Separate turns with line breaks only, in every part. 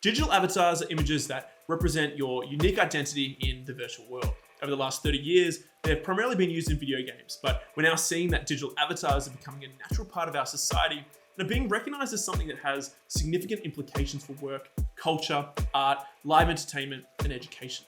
Digital avatars are images that represent your unique identity in the virtual world. Over the last 30 years, they've primarily been used in video games, but we're now seeing that digital avatars are becoming a natural part of our society and are being recognized as something that has significant implications for work, culture, art, live entertainment, and education.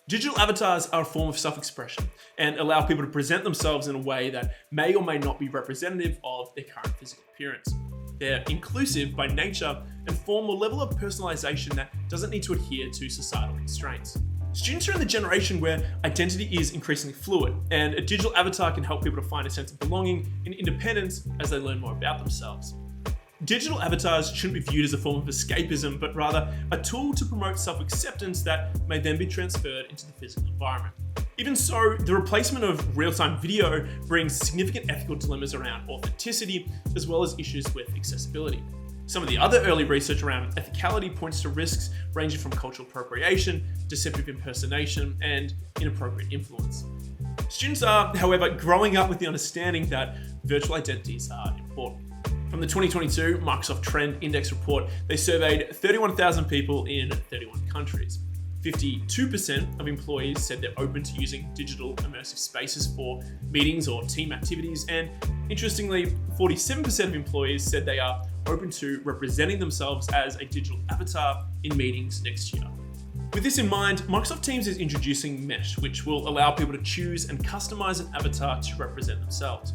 Digital avatars are a form of self-expression and allow people to present themselves in a way that may or may not be representative of their current physical appearance. They're inclusive by nature and form a level of personalization that doesn't need to adhere to societal constraints. Students are in the generation where identity is increasingly fluid, and a digital avatar can help people to find a sense of belonging and independence as they learn more about themselves. Digital avatars shouldn't be viewed as a form of escapism, but rather a tool to promote self-acceptance that may then be transferred into the physical environment. Even so, the replacement of real-time video brings significant ethical dilemmas around authenticity, as well as issues with accessibility. Some of the other early research around ethicality points to risks ranging from cultural appropriation, deceptive impersonation, and inappropriate influence. Students are, however, growing up with the understanding that virtual identities are important. From the 2022 Microsoft Trend Index report, they surveyed 31,000 people in 31 countries. 52% of employees said they're open to using digital immersive spaces for meetings or team activities, and interestingly, 47% of employees said they are open to representing themselves as a digital avatar in meetings next year. With this in mind, Microsoft Teams is introducing Mesh, which will allow people to choose and customize an avatar to represent themselves.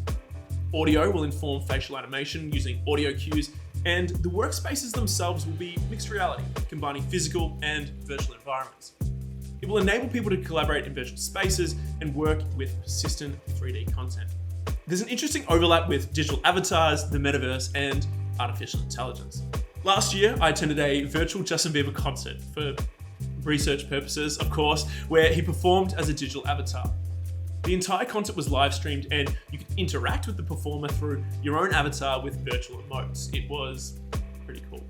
Audio will inform facial animation using audio cues, and the workspaces themselves will be mixed reality, combining physical and virtual environments. It will enable people to collaborate in virtual spaces and work with persistent 3D content. There's an interesting overlap with digital avatars, the metaverse, and artificial intelligence. Last year, I attended a virtual Justin Bieber concert for research purposes, of course, where he performed as a digital avatar. The entire concert was live streamed, and you could interact with the performer through your own avatar with virtual emotes. It was pretty cool.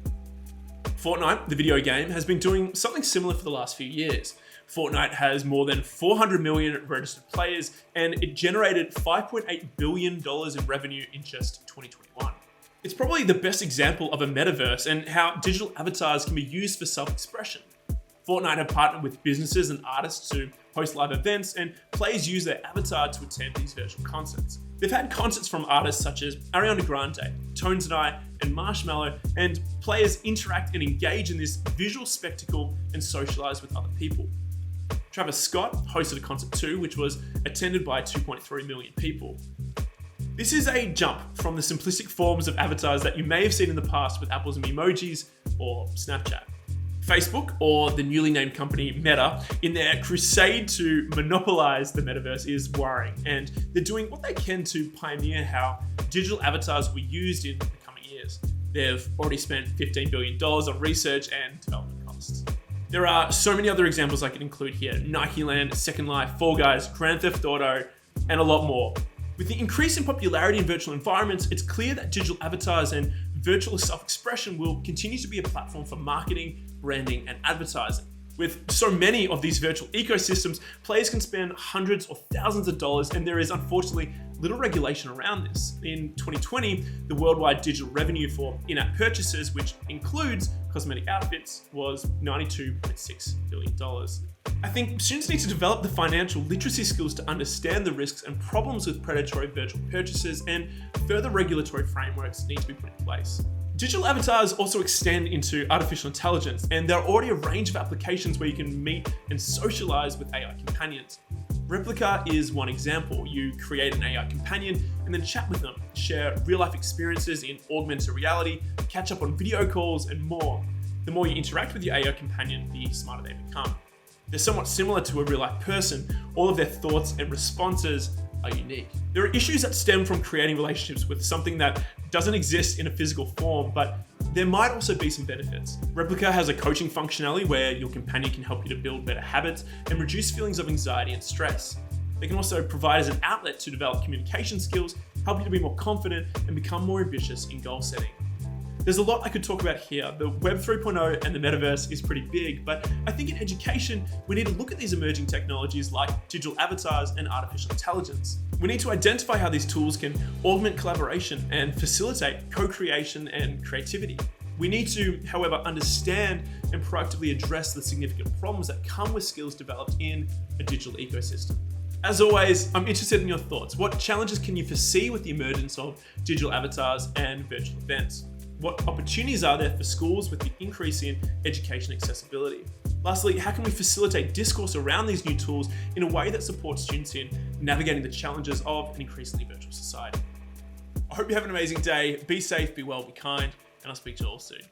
Fortnite, the video game, has been doing something similar for the last few years. Fortnite has more than 400 million registered players, and it generated $5.8 billion in revenue in just 2021. It's probably the best example of a metaverse and how digital avatars can be used for self-expression. Fortnite have partnered with businesses and artists to host live events, and players use their avatar to attend these virtual concerts. They've had concerts from artists such as Ariana Grande, Tones and I, and Marshmello, and players interact and engage in this visual spectacle and socialize with other people. Travis Scott hosted a concert too, which was attended by 2.3 million people. This is a jump from the simplistic forms of avatars that you may have seen in the past with Apple's emojis or Snapchat. Facebook, or the newly named company Meta, in their crusade to monopolize the metaverse is worrying, and they're doing what they can to pioneer how digital avatars will be used in the coming years. They've already spent $15 billion on research and development costs. There are so many other examples I could include here: Nike Land, Second Life, Fall Guys, Grand Theft Auto, and a lot more. With the increase in popularity in virtual environments, it's clear that digital avatars and virtual self-expression will continue to be a platform for marketing, branding, and advertising. With so many of these virtual ecosystems, players can spend hundreds or thousands of dollars, and there is unfortunately little regulation around this. In 2020, the worldwide digital revenue for in-app purchases, which includes cosmetic outfits, was $92.6 billion. I think students need to develop the financial literacy skills to understand the risks and problems with predatory virtual purchases, and further regulatory frameworks need to be put in place. Digital avatars also extend into artificial intelligence, and there are already a range of applications where you can meet and socialize with AI companions. Replica is one example. You create an AI companion and then chat with them, share real-life experiences in augmented reality, catch up on video calls, and more. The more you interact with your AI companion, the smarter they become. They're somewhat similar to a real-life person. All of their thoughts and responses are unique. There are issues that stem from creating relationships with something that doesn't exist in a physical form, but there might also be some benefits. Replica has a coaching functionality where your companion can help you to build better habits and reduce feelings of anxiety and stress. They can also provide as an outlet to develop communication skills, help you to be more confident, and become more ambitious in goal setting. There's a lot I could talk about here. The Web 3.0 and the metaverse is pretty big, but I think in education, we need to look at these emerging technologies like digital avatars and artificial intelligence. We need to identify how these tools can augment collaboration and facilitate co-creation and creativity. We need to, however, understand and proactively address the significant problems that come with skills developed in a digital ecosystem. As always, I'm interested in your thoughts. What challenges can you foresee with the emergence of digital avatars and virtual events? What opportunities are there for schools with the increase in education accessibility? Lastly, how can we facilitate discourse around these new tools in a way that supports students in navigating the challenges of an increasingly virtual society? I hope you have an amazing day. Be safe, be well, be kind, and I'll speak to you all soon.